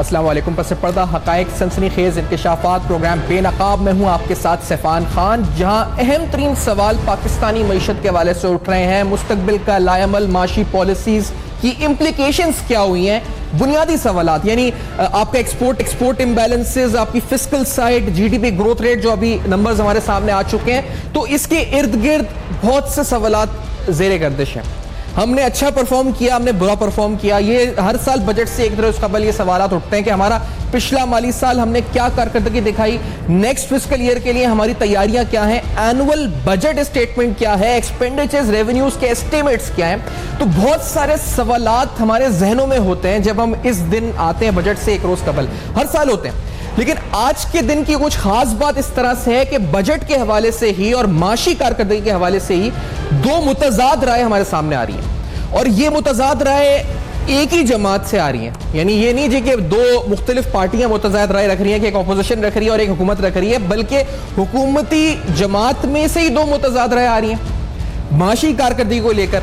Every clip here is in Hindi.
अस्सलाम वालेकुम। पस पर्दा हकायक सनसनीखेज इंकशाफात प्रोग्राम बेनकाब में हूँ आपके साथ सैफान खान, जहाँ अहम तरीन सवाल पाकिस्तानी मईशत के हवाले से उठ रहे हैं। मुस्तकबिल का लायमल माशी पॉलिसीज़ की इम्प्लीकेशंस क्या हुई हैं, बुनियादी सवालात यानी आपका एक्सपोर्ट इम्बैलेंसेस, आपकी fiscal side, GDP growth rate जो अभी नंबर्स हमारे सामने आ चुके हैं, तो इसके इर्द गिर्द बहुत से सवालात ज़ेरे गर्दिश हैं। हमने अच्छा परफॉर्म किया, हमने बुरा परफॉर्म किया, ये हर साल बजट से एक तरह कबल ये सवालात उठते हैं कि हमारा पिछला माली साल हमने क्या कारकर्दगी दिखाई, नेक्स्ट फिस्कल ईयर के लिए हमारी तैयारियां क्या हैं, एनुअल बजट स्टेटमेंट क्या है, एक्सपेंडिचर्स रेवेन्यूज के एस्टिमेट्स क्या हैं। तो बहुत सारे सवालात हमारे जहनों में होते हैं जब हम इस दिन आते हैं बजट से एक रोज कबल, हर साल होते हैं। लेकिन आज के दिन की कुछ खास बात इस तरह से है कि बजट के हवाले से ही और माशी कारकर्दगी के हवाले से ही दो मुतजाद राय हमारे सामने आ रही हैं, और ये मुतजाद राय एक ही जमात से आ रही हैं। यानी ये नहीं जी कि दो मुख्तलिफ पार्टियां मुतजाद राय रख रही हैं कि एक अपोजिशन रख रही है और एक हुकूमत रख रही है, बल्कि हुकूमती जमात में से ही दो मुतजाद राय आ रही हैं माशी कारकर्दगी को लेकर।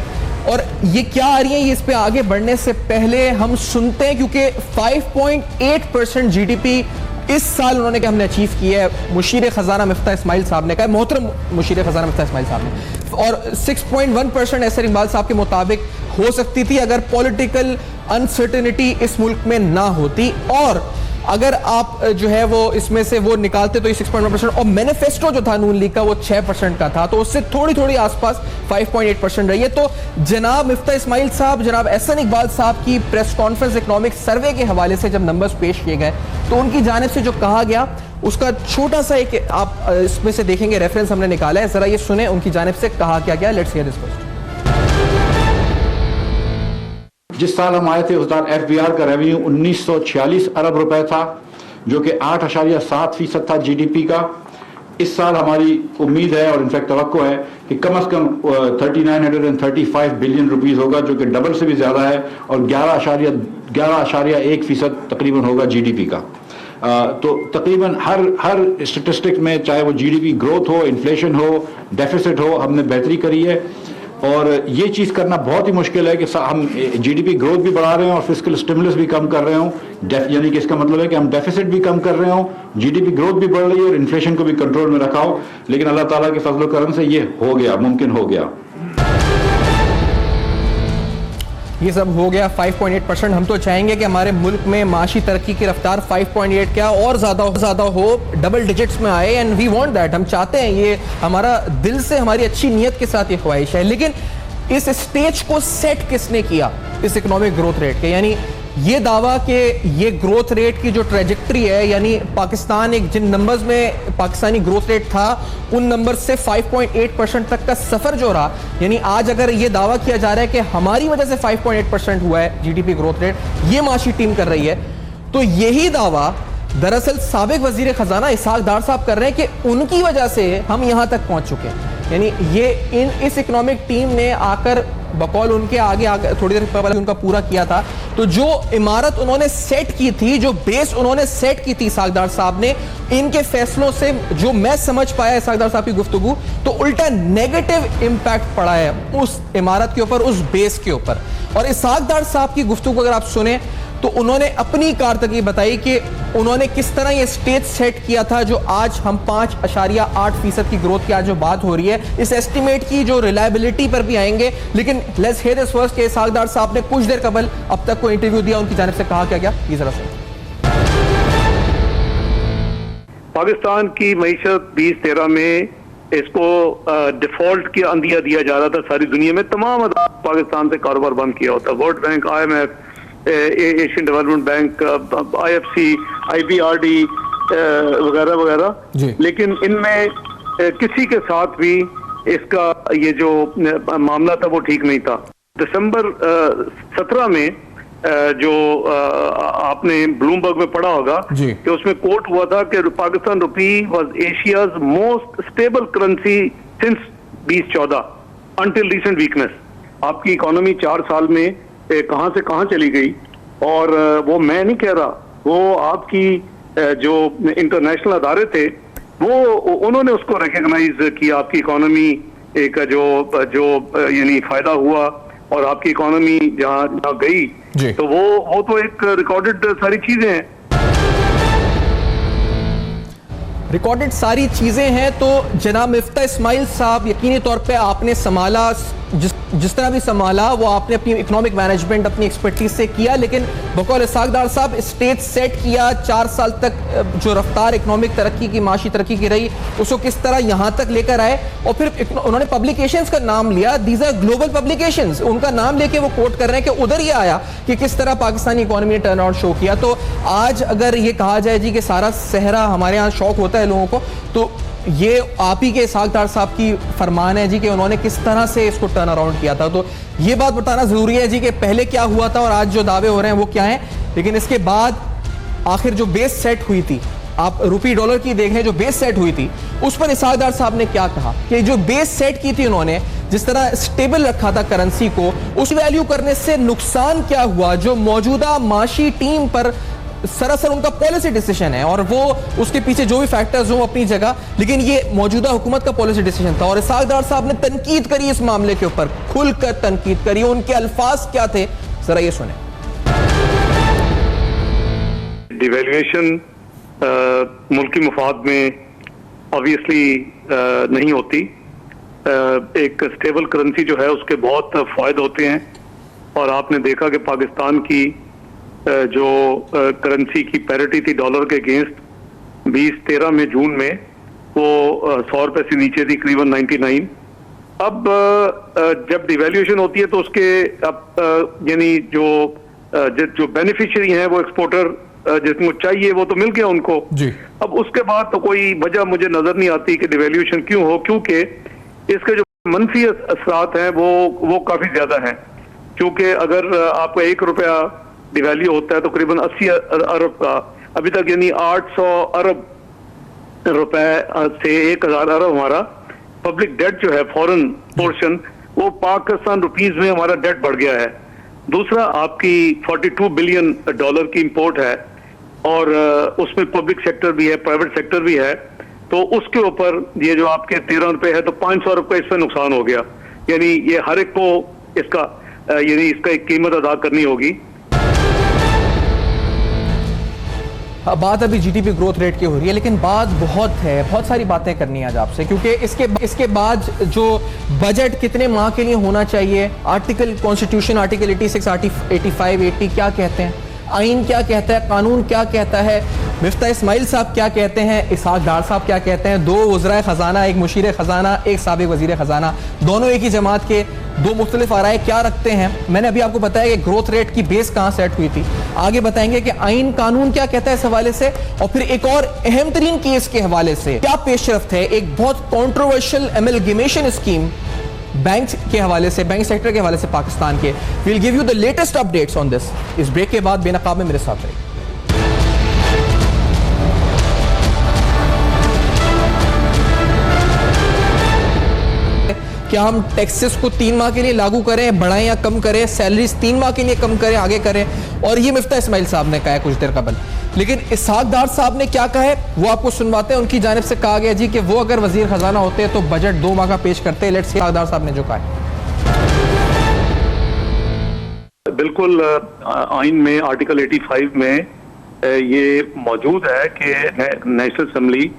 और ये क्या आ रही है, ये इस पे आगे बढ़ने से पहले हम सुनते हैं, क्योंकि 5.8% जीडीपी इस साल उन्होंने क्या हमने अचीव किया है, मुशीर खजाना मिफ्ता इस्माइल साहब ने कहा, मोहतरम मुशीर खजाना मिफ्ता इस्माइल साहब ने। और 6.1% एसर इकबाल साहब के मुताबिक हो सकती थी अगर पॉलिटिकल अनसर्टेनिटी इस मुल्क में ना होती, और अगर आप जो है वो इसमें से वो निकालते तो ये 6.1%, और मैनिफेस्टो जो था नून लीग का वो 6% का था, तो उससे थोड़ी थोड़ी आसपास 5.8% रही है। तो जनाब मिफ्ता इस्माइल साहब, जनाब एहसन इकबाल साहब की प्रेस कॉन्फ्रेंस इकोनॉमिक सर्वे के हवाले से जब नंबर्स पेश किए गए तो उनकी जानिब से जो कहा गया उसका छोटा सा एक आप इसमें से देखेंगे रेफरेंस हमने निकाला है, जरा ये सुने उनकी जानिब से कहा क्या गया। Let's hear this first. जिस साल हम आए थे उस साल एफबीआर का रेवेन्यू 1946 अरब रुपए था, जो कि 8.7% था जीडीपी का। इस साल हमारी उम्मीद है और इनफैक्ट तवक्को है कि कम से कम 3935 बिलियन रुपीस होगा, जो कि डबल से भी ज्यादा है, और 11.1% तकरीबन होगा जीडीपी का। तो तकरीबन हर स्टेटिस्टिक में, चाहे वो जीडीपी ग्रोथ हो, इन्फ्लेशन हो, डेफिसिट हो, हमने बेहतरी करी है। और ये चीज़ करना बहुत ही मुश्किल है कि हम जीडीपी ग्रोथ भी बढ़ा रहे हैं और फिस्कल स्टिमुलस भी कम कर रहे हो, यानी कि इसका मतलब है कि हम डेफिसिट भी कम कर रहे हो, जीडीपी ग्रोथ भी बढ़ रही है और इन्फ्लेशन को भी कंट्रोल में रखा हो। लेकिन अल्लाह ताला के फजल करम से ये हो गया, मुमकिन हो गया। ये सब हो गया 5.8%। हम तो चाहेंगे कि हमारे मुल्क में माशी तरक्की की रफ्तार 5.8 क्या और ज़्यादा हो, डबल डिजिट्स में आए, एंड वी वांट दैट। हम चाहते हैं, ये हमारा दिल से हमारी अच्छी नीयत के साथ ये ख्वाहिश है। लेकिन इस स्टेज को सेट किसने किया इस इकोनॉमिक ग्रोथ रेट के, यानी ये दावा कि ये ग्रोथ रेट की जो ट्रेजेक्ट्री है, यानी पाकिस्तान एक जिन नंबर्स में पाकिस्तानी ग्रोथ रेट था उन नंबर से 5.8% तक का सफर जो रहा, यानी आज अगर ये दावा किया जा रहा है कि हमारी वजह से 5.8% हुआ है जीडीपी ग्रोथ रेट, ये माशी टीम कर रही है, तो यही दावा दरअसल साबिक वजीर खजाना इसहाक डार साहब कर रहे हैं कि उनकी वजह से हम यहां तक पहुंच चुके हैं। यानी ये इस इकोनॉमिक टीम ने आकर बकौल उनके आगे थोड़ी देर पहले उनका पूरा किया था, तो जो इमारत उन्होंने सेट की थी, जो बेस उन्होंने सेट की थी इसहाक साहब ने, इनके फैसलों से जो मैं समझ पाया इसहाक साहब की गुफ्तगू, तो उल्टा नेगेटिव इंपैक्ट पड़ा है उस इमारत के ऊपर, उस बेस के ऊपर। और इसहाक साहब की गुफ्तगू अगर आप सुने तो उन्होंने अपनी कारकर्दगी बताई कि उन्होंने किस तरह ये स्टेज सेट किया था, जो आज हम 5.8% की ग्रोथ की आज जो बात हो रही है, इस एस्टिमेट की जो रिलायबिलिटी पर भी आएंगे। लेकिन लेट्स हियर दिस फर्स्ट के इसहाक डार साहब ने कुछ देर कबल अब तक को इंटरव्यू दिया, उनकी जानिब से कहा क्या गया, ये जरा सुनिए। पाकिस्तान की मईशत 2013 में इसको डिफॉल्ट की अंदिया दिया जा रहा था सारी दुनिया में, तमाम पाकिस्तान से कारोबार बंद किया होता, world bank, IMF, Asian development bank, IFC, IBRD वगैरह वगैरह। लेकिन इनमें किसी के साथ भी इसका ये जो मामला था वो ठीक नहीं था। दिसंबर 17 में जो आपने ब्लूमबर्ग में पढ़ा होगा कि उसमें कोट हुआ था कि पाकिस्तान रुपी was Asia's most stable currency since 2014 until recent weakness. आपकी इकोनॉमी 4 साल में कहां से कहां चली गई, और वो मैं नहीं कह रहा, वो आपकी जो इंटरनेशनल अदारे थे वो उन्होंने उसको रिकॉग्नाइज किया, आपकी इकोनॉमी एक जो यानी फायदा हुआ और आपकी इकोनॉमी जहाँ गई, तो वो तो एक रिकॉर्डेड सारी चीजें हैं। रिकॉर्डेड सारी चीजें हैं। तो जनाब मिफ्ता इस्माइल साहब, यकीनी तौर पे आपने संभाला, जिस तरह भी संभाला वो आपने अपनी इकोनॉमिक मैनेजमेंट अपनी एक्सपर्टीज से किया, लेकिन बकौल इसहाक डार साहब स्टेज सेट किया 4 साल तक जो रफ्तार इकोनॉमिक तरक्की की, माशी तरक्की की रही, उसको किस तरह यहां तक लेकर आए। और फिर उन्होंने पब्लिकेशंस का नाम लिया, दीज आर ग्लोबल पब्लिकेशंस, उनका नाम लेके वो कोट कर रहे हैं कि उधर ये आया कि किस तरह पाकिस्तानी इकोनॉमी ने टर्न आउट शो किया। तो आज अगर ये कहा जाए जी कि सारा सहरा हमारे यहाँ शौक होता है लोगों को, तो ये आप ही के इसहाक डार साहब की फरमान है जी कि उन्होंने किस तरह से इसको टर्न अराउंड किया था। तो ये बात बताना जरूरी है जी कि पहले क्या हुआ था और आज जो दावे हो रहे हैं वो क्या हैं। लेकिन इसके बाद आखिर जो बेस सेट हुई थी, आप रुपी डॉलर की देख रहे हैं, जो बेस सेट हुई थी उस पर इसहाक डार साहब ने क्या कहा कि जो बेस सेट की थी उन्होंने, जिस तरह स्टेबल रखा था करेंसी को, उस वैल्यू करने से नुकसान क्या हुआ जो मौजूदा माशी टीम पर सरासर उनका पॉलिसी डिसीजन है, और वो उसके पीछे जो भी फैक्टर्स हो अपनी जगह, लेकिन ये मौजूदा हुकूमत का पॉलिसी डिसीजन था। और इसहाक डार साहब ने तनकीद करी इस मामले के ऊपर, खुलकर तनकीद करी। उनके अल्फाज क्या थे, जरा ये सुने। डिवैल्यूएशन मुल्की मुफाद में ऑब्वियसली नहीं होती। एक स्टेबल करेंसी जो है उसके बहुत फायदे होते हैं, और आपने देखा कि पाकिस्तान की जो करेंसी की पैरिटी थी डॉलर के अगेंस्ट 2013 में जून में वो 100 रुपए से नीचे थी, करीबन 99। अब जब डिवैल्यूएशन होती है तो उसके अब यानी जो बेनिफिशियरी हैं वो एक्सपोर्टर जिसको चाहिए वो तो मिल गया उनको जी। अब उसके बाद तो कोई वजह मुझे नजर नहीं आती कि डिवैल्यूएशन क्यों हो, क्योंकि इसके जो मनफी असरात हैं वो काफी ज्यादा हैं। क्योंकि अगर आपका 1 रुपया डिवैल्यू होता है तो करीबन 80 अरब का अभी तक, यानी 800 अरब रुपए से 1000 अरब हमारा पब्लिक डेट जो है फॉरेन पोर्शन, वो पाकिस्तान रुपीज में हमारा डेट बढ़ गया है। दूसरा आपकी 42 बिलियन डॉलर की इंपोर्ट है, और उसमें पब्लिक सेक्टर भी है, प्राइवेट सेक्टर भी है, तो उसके ऊपर ये जो आपके 13 रुपए है तो 500 रुपए इसमें नुकसान हो गया। यानी ये हर एक को इसका एक कीमत अदा करनी होगी। बात अभी जीडीपी ग्रोथ रेट की हो रही है, लेकिन बात बहुत सारी बातें करनी है आज आपसे, क्योंकि इसके बाद जो बजट कितने माह के लिए होना चाहिए, आर्टिकल कॉन्स्टिट्यूशन आर्टिकल 86, 85, 80 क्या कहते हैं, आइन क्या कहता है, कानून क्या कहता है, मिफ्ता इस्माइल साहब क्या कहते हैं, इसहाक डार साहब क्या कहते हैं, 2 वज़राए ख़जाना, एक मुशीर ख़जाना, एक साबिक़ वज़ीर ख़जाना, दोनों एक ही जमात के, 2 मुख्तलिफ आराय क्या रखते हैं। मैंने अभी आपको बताया कि ग्रोथ रेट की बेस कहाँ सेट हुई थी, आगे बताएंगे कि आइन कानून क्या कहता है इस हवाले से, और फिर एक और अहम तरीन केस के हवाले से क्या पेशरफ्त है, एक बहुत कॉन्ट्रोवर्शियल एमलगेमेशन स्कीम बैंक के हवाले से, बैंक सेक्टर के हवाले से पाकिस्तान के। Will give you the latest updates on this. इस ब्रेक के बाद बेनकाब में मेरे साथ रहिए। क्या हम टैक्सेस को 3 माह के लिए लागू करें, बढ़ाएं या कम करें, सैलरीज 3 माह के लिए कम करें, आगे करें, और ये मिफ्ता इस्माइल साहब ने कहा है कुछ देर कबल। लेकिन इसहाक डार साहब ने क्या कहा है वो आपको सुनवाते हैं। उनकी जानिब से कहा गया जी कि वो अगर वजीर खजाना होते तो बजट 2 माह का पेश करते। लेट्स सी इसहाक डार साहब ने जो कहा है। बिल्कुल, आइन में आर्टिकल 85 में ये मौजूद है कि national assembly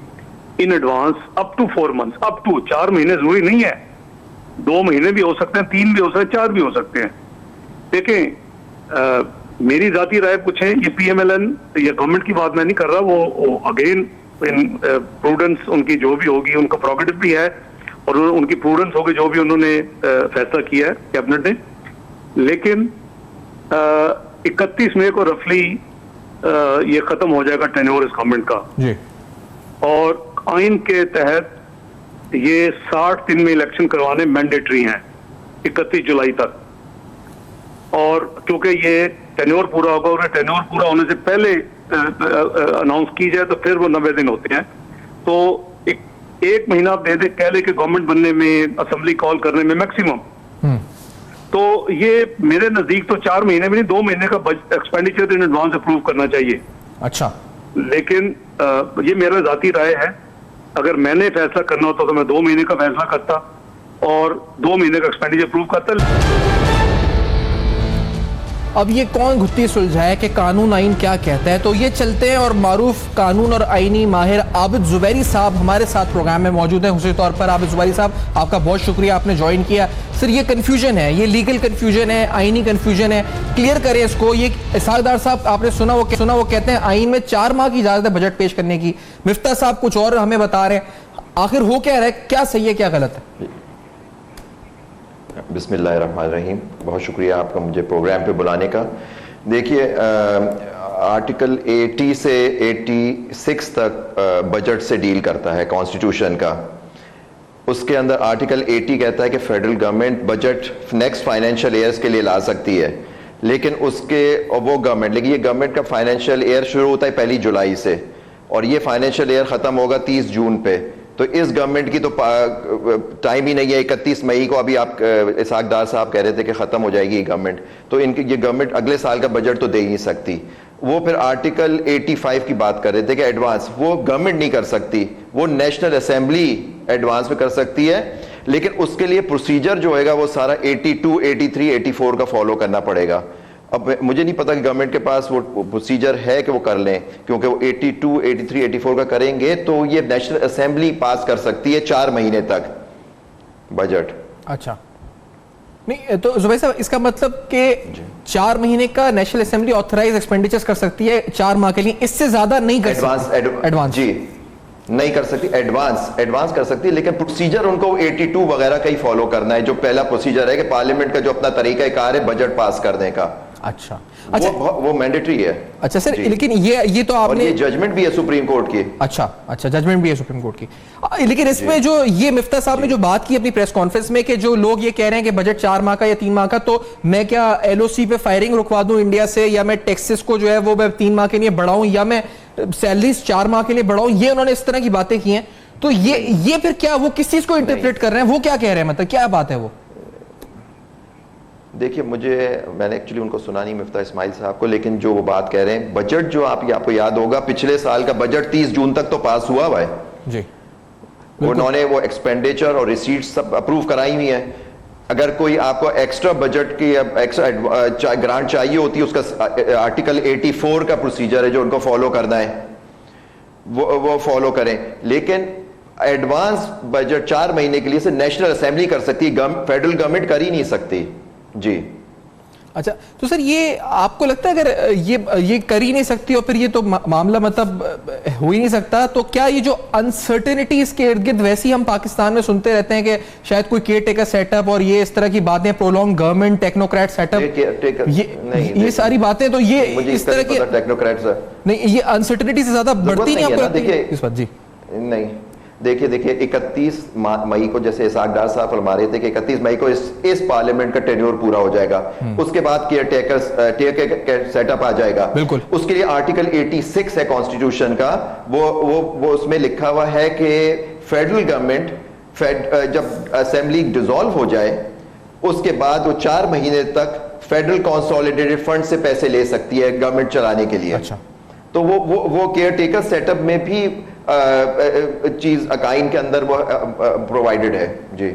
in advance up to 4 months, up to 4 महीने जरूरी नहीं है, 2 महीने भी हो सकते हैं, 3 भी हो सकते हैं, 4 भी हो सकते हैं। देखें, मेरी जाती राय पूछें, ये पीएमएलएन या गवर्नमेंट की बात मैं नहीं कर रहा, वो अगेन प्रूडेंस उनकी जो भी होगी, उनका प्रोगेटिव भी है, और उनकी प्रूडेंस होगी जो भी उन्होंने फैसला किया है कैबिनेट ने। लेकिन 31 मई को रफली ये खत्म हो जाएगा टेन्योर इस गवर्नमेंट का जी। और आइन के तहत ये 60 दिन में इलेक्शन करवाने मैंडेटरी हैं 31 जुलाई तक। और क्योंकि ये टेन्योर पूरा होगा, और टेन्योर पूरा होने से पहले अनाउंस की जाए तो फिर वो 90 दिन होते हैं। तो एक महीना आप दे कह ले कि गवर्नमेंट बनने में, असेंबली कॉल करने में मैक्सिमम, तो ये मेरे नजदीक तो 4 महीने में नहीं, 2 महीने का एक्सपेंडिचर इन एडवांस अप्रूव करना चाहिए। अच्छा, लेकिन ये मेरा जाती राय है। अगर मैंने फैसला करना होता तो मैं 2 महीने का फैसला करता और 2 महीने का एक्सपेंडिचर अप्रूव करता। अब ये कौन घुत्ती सुलझाए कि कानून आइन क्या कहता है। तो ये चलते हैं और मारूफ कानून और आइनी माहिर आबिद जुबैरी साहब हमारे साथ प्रोग्राम में मौजूद हैं। खुशी तौर पर आबिद जुबैरी साहब, आपका बहुत शुक्रिया, आपने ज्वाइन किया। सर, ये कन्फ्यूजन है, ये लीगल कन्फ्यूजन है, आइनी कन्फ्यूजन है, क्लियर करें इसको। ये इसहाक डार साहब, आपने सुना वो कहते हैं आइन में 4 माह की इजाजत है बजट पेश करने की। मिफ्ता साहब कुछ और हमें बता रहे हैं। आखिर हो क्या रहा है, क्या सही है क्या गलत है? बिस्मिल्लाहिर्रहमानिर्रहीम, बहुत शुक्रिया आपका मुझे प्रोग्राम पे बुलाने का। देखिए, आर्टिकल 80 से 86 तक बजट से डील करता है कॉन्स्टिट्यूशन का। उसके अंदर आर्टिकल 80 कहता है कि federal government budget next financial years के लिए ला सकती है, लेकिन ये गवर्नमेंट का फाइनेंशियल ईयर शुरू होता है 1 जुलाई से और ये फाइनेंशियल ईयर ख़त्म होगा 30 जून पे। तो इस गवर्नमेंट की तो टाइम ही नहीं है। 31 मई को अभी आप इसहाक डार साहब कह रहे थे कि ख़त्म हो जाएगी ये गवर्नमेंट, तो इनकी ये गवर्नमेंट अगले साल का बजट तो दे ही नहीं सकती। वो फिर आर्टिकल 85 की बात कर रहे थे कि एडवांस वो गवर्नमेंट नहीं कर सकती, वो नेशनल असेंबली एडवांस में कर सकती है, लेकिन उसके लिए प्रोसीजर जो होगा वो सारा 82, 83, 84 का फॉलो करना पड़ेगा। अब मुझे नहीं पता कि गवर्नमेंट के पास वो प्रोसीजर है कि वो कर लें, क्योंकि वो 82, 83, 84 का करेंगे तो ये नेशनल असेंबली पास कर सकती है 4 महीने तक बजट। अच्छा, नहीं तो जुबैर साहब, इसका मतलब कि 4 महीने का नेशनल असेंबली ऑथराइज एक्सपेंडिचर्स कर सकती है 4 माह के लिए, इससे ज्यादा नहीं कर सकती। एडवांस जी नहीं कर सकती, एडवांस कर सकती है, लेकिन प्रोसीजर उनको 82 वगैरह का ही फॉलो करना है, जो पहला प्रोसीजर है कि पार्लियामेंट का जो अपना तरीकाकार है बजट पास करने का। अच्छा, वो मैंडेटरी है। अच्छा सर, लेकिन ये तो आपने, ये जजमेंट भी है सुप्रीम कोर्ट की। अच्छा, जजमेंट भी है सुप्रीम कोर्ट की। लेकिन इसमें जो ये मिफ्ता साहब ने जो बात की अपनी प्रेस कॉन्फ्रेंस में कि जो लोग ये कह रहे हैं कि बजट 4 माह का या 3 माह का, तो मैं क्या LOC पे फायरिंग रुकवा दूं इंडिया से, या मैं टैक्सेस को जो है वो मैं 3 माह के लिए बढ़ाऊं, या मैं सैलरीज 4 माह के लिए बढ़ाऊं, ये उन्होंने इस तरह की बातें की हैं। तो ये फिर क्या वो किस चीज को इंटरप्रेट कर रहे हैं, वो क्या कह रहे हैं, मतलब क्या बात है वो? देखिए, मैंने एक्चुअली उनको सुना नहीं, मिफ्ता इस्माइल साहब को, लेकिन जो वो बात कह रहे हैं, बजट जो आपको याद होगा, पिछले साल का बजट 30 जून तक तो पास हुआ है जी। उन्होंने वो एक्सपेंडिचर और रिसीट सब अप्रूव कराई हुई है। अगर कोई आपको एक्स्ट्रा बजट की एक्स्ट्रा ग्रांट चाहिए होती है, उसका आर्टिकल 84 का प्रोसीजर है जो उनको फॉलो करना है, वो फॉलो करें। लेकिन एडवांस बजट 4 महीने के लिए से नेशनल असेंबली कर सकती है, फेडरल गवर्नमेंट कर ही नहीं सकती जी। अच्छा, तो सर ये आपको लगता है अगर ये कर ही नहीं सकती और फिर ये तो मामला मतलब हो ही नहीं सकता, तो क्या ये जो अनसर्टेनिटी इसके इर्द गिर्द वैसी हम पाकिस्तान में सुनते रहते हैं कि शायद कोई केयर टेकर सेटअप और ये इस तरह की बातें, प्रोलॉन्ग गवर्नमेंट, टेक्नोक्रेट सेटअप, ये सारी बातें, तो ये इस तरह की टेक्नोक्रेट्स नहीं, ये अनसर्टेनिटी से ज्यादा बढ़ती नहीं आपको लगती है इस बात? जी नहीं, देखिए 31 मई को, जैसे इसहाक डार साहब फरमा रहे थे कि 31 मई को इस पार्लियामेंट का टेन्योर पूरा हो जाएगा, उसके बाद केयर टेकर सेटअप आ जाएगा। बिल्कुल, उसके लिए आर्टिकल 86 है कॉन्स्टिट्यूशन का, वो उसमें लिखा हुआ है कि फेडरल गवर्नमेंट जब असेंबली डिसॉल्व हो जाए उसके बाद वो 4 महीने तक फेडरल कंसोलिडेटेड फंड से पैसे ले सकती है गवर्नमेंट चलाने के लिए। अच्छा, तो वो केयर टेकर सेटअप में भी चीज अकाइन के अंदर वो प्रोवाइडेड है जी।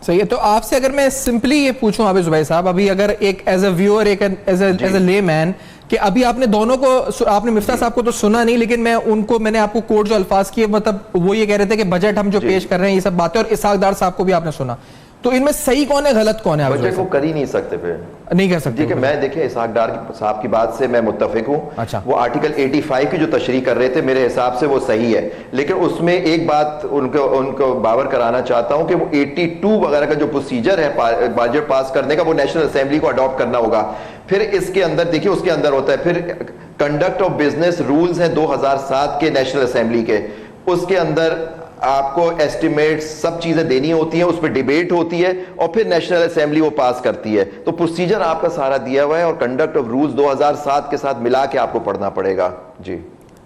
सही है। तो आपसे अगर मैं सिंपली ये पूछूं आबिद जुबैर साहब, अभी अगर एक एज अ व्यूअर, एक एज अ लेमैन, कि अभी आपने दोनों को, आपने मिफ्ता साहब को तो सुना नहीं, लेकिन मैंने आपको कोर्ट जो अल्फाज किए, मतलब वो ये कह रहे थे कि बजट हम जो पेश कर रहे हैं ये सब बातें, और इसहाक डार साहब को भी आपने सुना, तो इनमें सही कौन है गलत कौन है? बजट को कर ही नहीं सकते, फिर नहीं कर सकते। मैं देखिए इसहाक डार साहब की बात से मैं मुत्तफिक हूं। अच्छा, वो आर्टिकल 85 की जो तशरीह कर रहे थे मेरे हिसाब से वो सही है, लेकिन उसमें एक बात उनको बावर कराना चाहता हूं कि वो 82 वगैरह का जो प्रोसीजर है बजट पास करने का, वो नेशनल असेंबली को अडॉप्ट करना होगा। फिर इसके अंदर देखिए, उसके अंदर होता है फिर कंडक्ट ऑफ बिजनेस रूल्स हैं 2007 के नेशनल असेंबली के, उसके अंदर आपको एस्टिमेट सब चीजें देनी होती हैं, उस पर डिबेट होती है और फिर नेशनल असेंबली वो पास करती है। तो प्रोसीजर आपका सारा दिया हुआ है और कंडक्ट ऑफ रूल्स 2007 के साथ मिला के आपको पढ़ना पड़ेगा जी।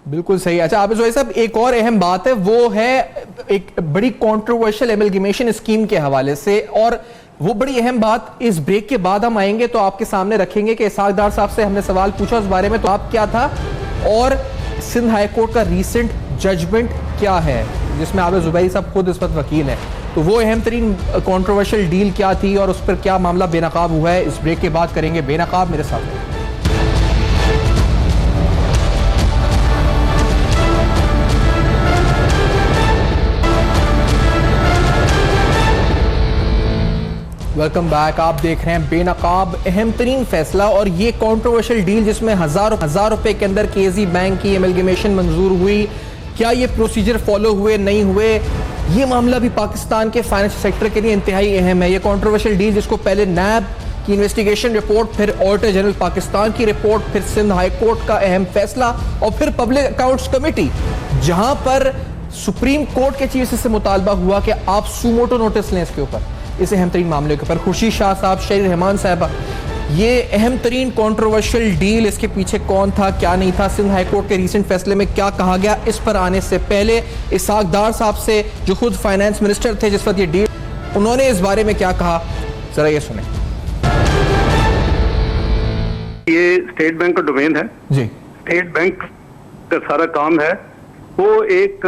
बिल्कुल सही। अच्छा आबिद जुबैर साहब, एक और अहम बात है, वो है एक बड़ी कॉन्ट्रोवर्शियल एमलगेमेशन स्कीम के हवाले से, और वो बड़ी अहम बात इस ब्रेक के बाद हम आएंगे तो आपके सामने रखेंगे कि इसहाक डार साहब से हमने सवाल पूछा उस बारे में, तो आप क्या था, और सिंध हाईकोर्ट का रीसेंट जजमेंट क्या है, जिसमें आबिद जुबैरी साहब खुद इस वक्त वकील है। तो वो अहम तरीन कॉन्ट्रोवर्शियल डील क्या थी और उस पर क्या मामला बेनकाब हुआ है, इस ब्रेक के बाद करेंगे बेनकाब। मेरे साथ वेलकम बैक। आप देख रहे हैं बेनकाब। अहम तरीन फैसला और ये कंट्रोवर्शियल डील जिसमें हजार रुपए के अंदर केजी बैंक की एमलगमेशन मंजूर हुई, क्या ये प्रोसीजर फॉलो हुए नहीं हुए, ये मामला भी पाकिस्तान के फाइनेंशियल सेक्टर के लिए इंतहाई अहम है। ये कंट्रोवर्शियल डील जिसको पहले नैब की इन्वेस्टिगेशन रिपोर्ट, फिर ऑडिटर जनरल पाकिस्तान की रिपोर्ट, फिर सिंध हाई कोर्ट का अहम फैसला और फिर पब्लिक अकाउंट्स कमेटी, जहां पर सुप्रीम कोर्ट के चीफ से मुतालबा हुआ कि आप सुमोटो नोटिस लें इसके ऊपर, इस अहम तरीन मामले के ऊपर। खुर्शीद शाह साहब, शहीद रहमान साहब, ये अहम तरीन कॉन्ट्रोवर्शियल डील, इसके पीछे कौन था क्या नहीं था, सिंध हाई कोर्ट के रीसेंट फैसले में क्या कहा गया, इस पर आने से पहले इसहाक डार साहब से, जो खुद फाइनेंस मिनिस्टर थे जिस वक्त ये डील, उन्होंने इस बारे में क्या कहा, जरा ये सुने। ये स्टेट बैंक का डोमेन है जी। स्टेट बैंक का सारा काम है, वो एक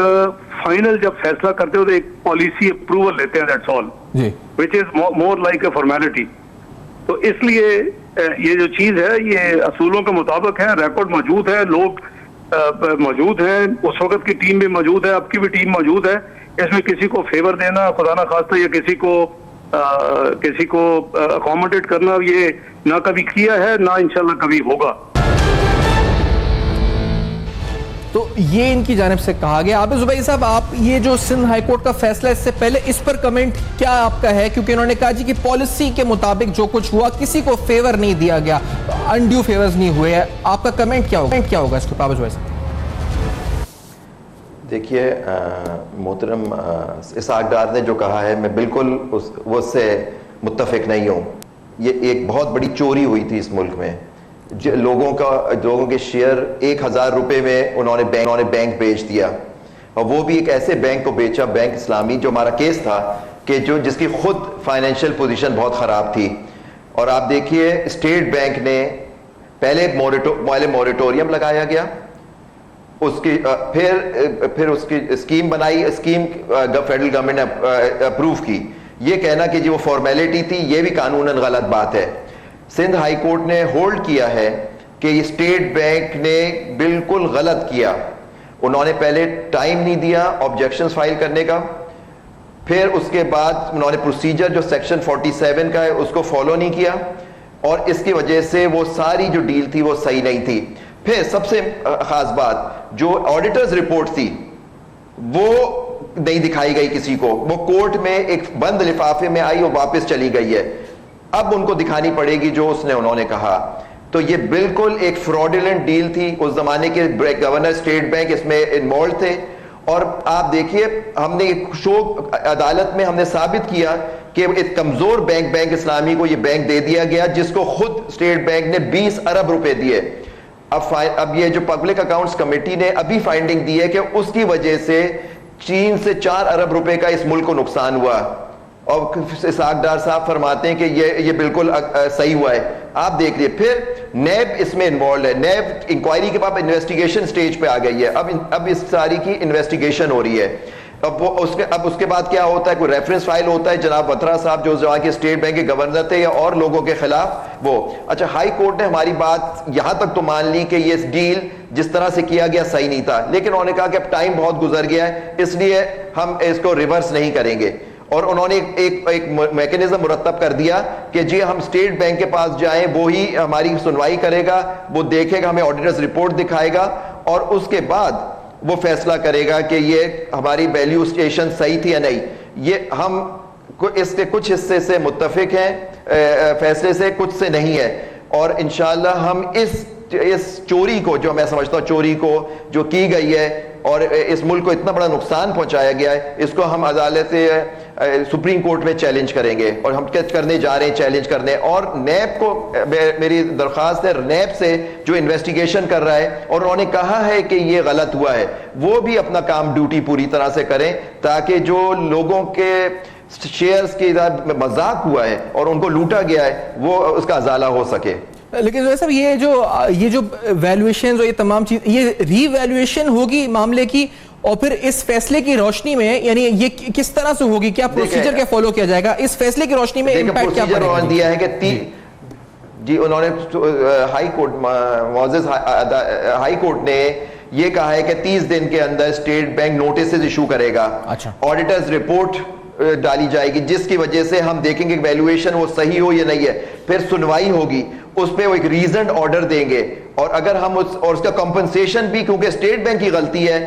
फाइनल जब फैसला करते हो तो एक पॉलिसी अप्रूवल लेते हैं, that's all, which is more like a formality. तो इसलिए ये जो चीज है ये असूलों के मुताबिक है, रिकॉर्ड मौजूद है, लोग मौजूद हैं, उस वक्त की टीम भी मौजूद है, अब की भी टीम मौजूद है। इसमें किसी को फेवर देना खुदा ना खास्ता या किसी को अकोमोडेट करना ये ना कभी किया है ना इंशाल्लाह कभी होगा। तो ये इनकी जानिब से कहा गया। आबिद जुबैर साहब, आप ये जो सिंध हाई कोर्ट का फैसला, इससे पहले इस पर कमेंट क्या आपका है, क्योंकि उन्होंने कहा जी कि पॉलिसी के मुताबिक जो कुछ हुआ किसी को फेवर नहीं दिया गया, अनड्यू फेवर्स नहीं हुए, आपका कमेंट क्या होगा इसके ऊपर? आबिद जुबैर साहब देखिए, मोहतरम इसहाक डार ने जो कहा है मैं बिल्कुल उससे मुत्तफिक नहीं हूँ। ये एक बहुत बड़ी चोरी हुई थी इस मुल्क में। लोगों के शेयर 1000 रुपए में उन्होंने बैंक बेच दिया, और वो भी एक ऐसे बैंक को बेचा, बैंक इस्लामी, जो हमारा केस था कि जिसकी खुद फाइनेंशियल पोजीशन बहुत ख़राब थी। और आप देखिए, स्टेट बैंक ने पहले मॉरेटोरियम लगाया गया, उसकी फिर उसकी स्कीम बनाई, स्कीम फेडरल गवर्नमेंट ने अप्रूव की। ये कहना कि जो फॉर्मेलिटी थी, ये भी कानूनन गलत बात है। सिंध हाई कोर्ट ने होल्ड किया है कि स्टेट बैंक ने बिल्कुल गलत किया। उन्होंने पहले टाइम नहीं दिया ऑब्जेक्शंस फाइल करने का, फिर उसके बाद उन्होंने प्रोसीजर जो सेक्शन 47 का है उसको फॉलो नहीं किया, और इसकी वजह से वो सारी जो डील थी वो सही नहीं थी। फिर सबसे खास बात, जो ऑडिटर्स रिपोर्ट थी वो नहीं दिखाई गई किसी को, वो कोर्ट में एक बंद लिफाफे में आई और वापस चली गई है। अब उनको दिखानी पड़ेगी जो उन्होंने कहा। तो ये बिल्कुल एक फ्रॉडुलेंट डील थी। उस जमाने के गवर्नर स्टेट बैंक इसमें इन्वॉल्व थे, और आप देखिए, हमने अदालत में हमने साबित किया कि एक कमजोर बैंक इस्लामी को ये बैंक दे दिया गया, जिसको खुद स्टेट बैंक ने 20 अरब रुपए दिए। अब ये जो पब्लिक अकाउंट्स कमेटी ने अभी फाइंडिंग दी है कि उसकी वजह से 3 से 4 अरब रुपए का इस मुल्क को नुकसान हुआ, और इसहाक डार साहब फरमाते हैं कि ये बिल्कुल सही हुआ है। आप देख लिए, फिर नैब इसमें इन्वॉल्व है, नैब इंक्वायरी के बाद इन्वेस्टिगेशन स्टेज पे आ गई है। अब इस सारी की इन्वेस्टिगेशन हो रही है। अब उसके बाद क्या होता है, कोई रेफरेंस फाइल होता है, जनाब वतरा साहब जो वहाँ के स्टेट बैंक के गवर्नर थे या और लोगों के खिलाफ वो। अच्छा, हाई कोर्ट ने हमारी बात यहां तक तो मान ली कि ये डील जिस तरह से किया गया सही नहीं था, लेकिन उन्होंने कहा कि अब टाइम बहुत गुजर गया है, इसलिए हम इसको रिवर्स नहीं करेंगे। और उन्होंने एक मैकेनिज्म मुरतब कर दिया कि जी हम स्टेट बैंक के पास जाएं, वो ही हमारी सुनवाई करेगा, वो देखेगा, हमें ऑडिटर्स रिपोर्ट दिखाएगा, और उसके बाद वो फैसला करेगा कि ये हमारी वैल्यू स्टेशन सही थी या नहीं। ये हम इसके कुछ हिस्से से मुत्तफिक हैं फैसले से, कुछ से नहीं है। और इंशाल्लाह हम इस चोरी को, जो मैं समझता हूँ चोरी को जो की गई है और इस मुल्क को इतना बड़ा नुकसान पहुंचाया गया है, इसको हम अदालत सुप्रीम कोर्ट में चैलेंज करेंगे, और हम क्या करने जा रहे हैं, चैलेंज करने। और नैब को मेरी दरख्वास्त है, नैब से जो इन्वेस्टिगेशन कर रहा है और उन्होंने कहा है कि ये गलत हुआ है, वो भी अपना काम ड्यूटी पूरी तरह से करें, ताकि जो लोगों के शेयर्स के मजाक हुआ है और उनको लूटा गया है, वो उसका अजाला हो सके। लेकिन साहब, ये जो वैल्यूएशन और ये तमाम चीज, ये रीवैल्यूएशन होगी मामले की, और फिर इस फैसले की रोशनी में यानी ये किस तरह से होगी, क्या प्रोसीजर क्या फॉलो किया जाएगा इस फैसले की रोशनी में, इम्पैक्ट क्या पड़ेगा? दिया है कि जी उन्होंने हाई कोर्ट मौजूद हाई कोर्ट ने ये कहा है कि 30 दिन के अंदर स्टेट बैंक नोटिस इशू करेगा। अच्छा। ऑडिटर्स रिपोर्ट डाली जाएगी जिसकी वजह से हम देखेंगे वैल्यूएशन वो सही हो या नहीं है, फिर सुनवाई होगी, उस पर वो एक रीजन ऑर्डर देंगे और अगर हम और उसका कंपनसेशन भी, क्योंकि स्टेट बैंक की गलती है,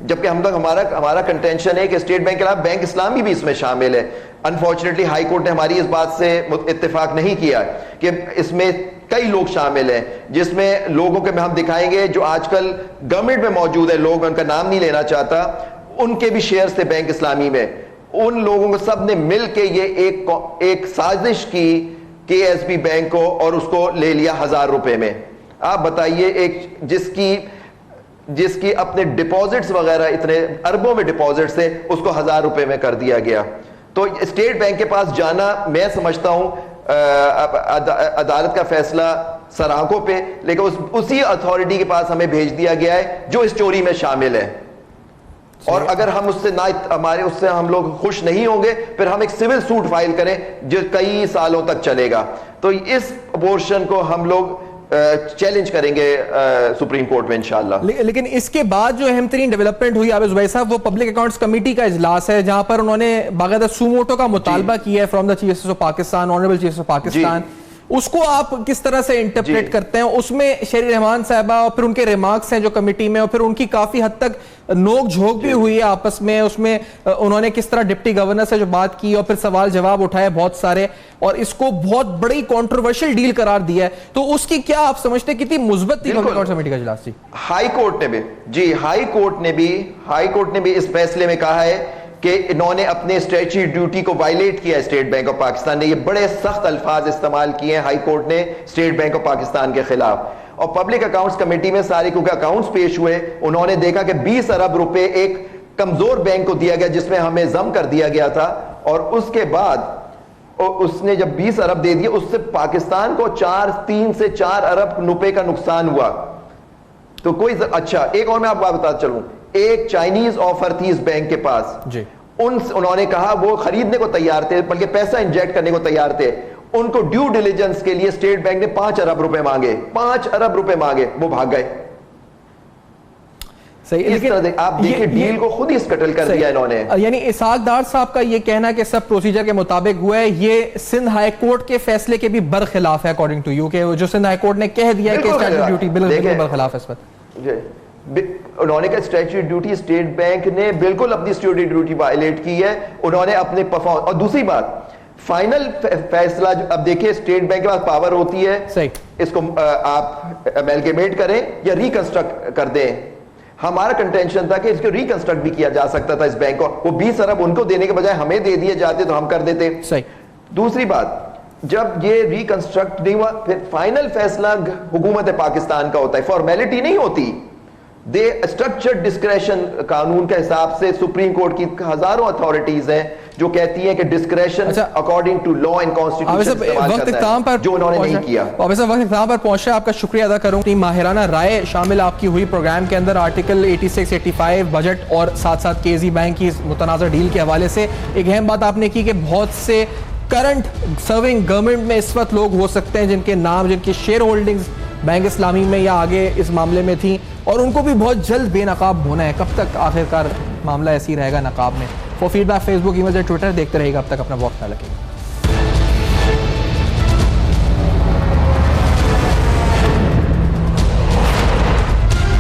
जबकि हम लोग हमारा कंटेंशन है कि स्टेट बैंक के अलावा बैंक इस्लामी भी इसमें शामिल है। अनफॉर्चुनेटली हाई कोर्ट ने हमारी इस बात से इत्तेफाक नहीं किया कि इसमें कई लोग शामिल हैं, जिसमें लोगों के हम दिखाएंगे जो आजकल गवर्नमेंट में मौजूद है, लोग उनका नाम नहीं लेना चाहता, उनके भी शेयर्स थे बैंक इस्लामी में। उन लोगों को सब ने मिल के ये एक साजिश की KSB बैंक को और उसको ले लिया 1000 रुपए में। आप बताइए, एक जिसकी अपने डिपॉजिट्स वगैरह इतने अरबों में डिपॉजिट्स थे, उसको 1000 रुपए में कर दिया गया। तो स्टेट बैंक के पास जाना, मैं समझता हूं अदालत का फैसला सराहों पे, लेकिन उसी अथॉरिटी के पास हमें भेज दिया गया है जो इस चोरी में शामिल है। और अगर हम उससे हम लोग खुश नहीं होंगे, फिर हम एक सिविल सूट फाइल करें जो कई सालों तक चलेगा। तो इस पोर्शन को हम लोग चैलेंज करेंगे सुप्रीम कोर्ट में इंशाल्लाह। लेकिन इसके बाद जो अहम तरीन डेवलपमेंट हुई आबिद जुबैर साहब, वो पब्लिक अकाउंट्स कमेटी का इजलास है जहां पर उन्होंने बाकायदा सुमोटो का मुतालबा किया है from the chief justice of Pakistan, honourable chief justice of Pakistan. उसको आप किस तरह से इंटरप्रेट करते हैं? उसमें शेरी रहमान साहबा और फिर उनके रिमार्क्स हैं जो कमेटी में, और फिर उनकी काफी हद तक नोक झोंक भी हुई है आपस में। उसमें उन्होंने किस तरह डिप्टी गवर्नर से जो बात की और फिर सवाल जवाब उठाए बहुत सारे, और इसको बहुत बड़ी कंट्रोवर्शियल डील करार दिया है। तो उसकी क्या आप समझते हैं कितनी मुस्बत थी पब्लिक अकाउंट्स कमेटी का इजलास? जी हाई कोर्ट ने भी इस फैसले में कहा है कि इन्होंने अपने स्टैट्यूटरी ड्यूटी को वायलेट किया है। स्टेट बैंक ऑफ पाकिस्तान ने ये बड़े सख्त अल्फाज इस्तेमाल किए हैं हाई कोर्ट ने स्टेट बैंक ऑफ पाकिस्तान के खिलाफ। और पब्लिक अकाउंट्स कमेटी में सारे क्योंकि अकाउंट्स पेश हुए, उन्होंने देखा कि 20 अरब रुपए एक कमजोर बैंक को दिया गया जिसमें हमें जम कर दिया गया था, और उसके बाद उसने जब 20 अरब दे दिए, उससे पाकिस्तान को 3 से 4 अरब रुपए का नुकसान हुआ। तो कोई अच्छा, एक और मैं आपको बताता चलूं, एक चाइनीज ऑफर थी इस बैंक के पास जी। उन्होंने कहा वो खरीदने को तैयार थे, बल्कि पैसा इंजेक्ट करने को तैयार थे। उनको ड्यू डिलिजेंस के लिए स्टेट बैंक ने 5 अरब रुपए मांगे, 5 अरब रुपए मांगे, वो भाग गए। सही, लेकिन आप देखिए डील को खुद ही स्कटल कर दिया इन्होंने। यानी इसहाक डार साहब का ये कहना है कि सब प्रोसीजर के मुताबिक हुआ है, ये सिंध हाई कोर्ट के फैसले के भी बरखिलाफ है अकॉर्डिंग टू यू, के जो सिंध हाई कोर्ट ने कह दिया है कि स्टैट्यूटरी ड्यूटी बिल्कुल बरखिलाफ है इस पर। उन्होंने कहा स्टैट्यूटरी ड्यूटी, स्टेट बैंक ने बिल्कुल अपनी स्टैट्यूटरी ड्यूटी वायलेट की है। उन्होंने अपने परफॉर्म, और दूसरी बात फाइनल फैसला, अब देखिए स्टेट बैंक के पास पावर होती है, सही, इसको आप अमेलगेमेट करें या रिकंस्ट्रक्ट कर दें। हमारा कंटेंशन था कि इसको रिकंस्ट्रक्ट भी किया जा सकता था इस बैंक को, वो 20 अरब उनको देने के बजाय हमें दे दिए जाते तो हम कर देते। सही। दूसरी बात, जब ये रिकंस्ट्रक्ट नहीं हुआ, फिर फाइनल फैसला हुकूमत पाकिस्तान का होता है, फॉर्मेलिटी नहीं होती। दे स्ट्रक्चर्ड डिस्क्रेशन कानून के हिसाब से सुप्रीम कोर्ट की हजारों अथॉरिटीज हैं जो कहती हैं कि discretion according to law and constitution, जो उन्होंने नहीं किया। वक्त इख्तिताम पर पहुंचे, आपका शुक्रिया अदा करूं। माहिराना राय शामिल आपकी हुई प्रोग्राम के अंदर आर्टिकल 86, 85 बजट और साथ साथ केजी बैंक की मुतनाज़ा डील के हवाले से। एक अहम बात आपने की कि बहुत से करंट सर्विंग गवर्नमेंट में इस वक्त लोग हो सकते हैं जिनके नाम, जिनकी शेयर होल्डिंग्स बैंक इस्लामी में या आगे इस मामले में थी, और उनको भी बहुत जल्द बेनकाब होना है। कब तक आखिरकार मामला ऐसी रहेगा नकाब में? For feedback Facebook, email, Twitter देखते रहेगा। अब तक अपना वक्त ना लगे।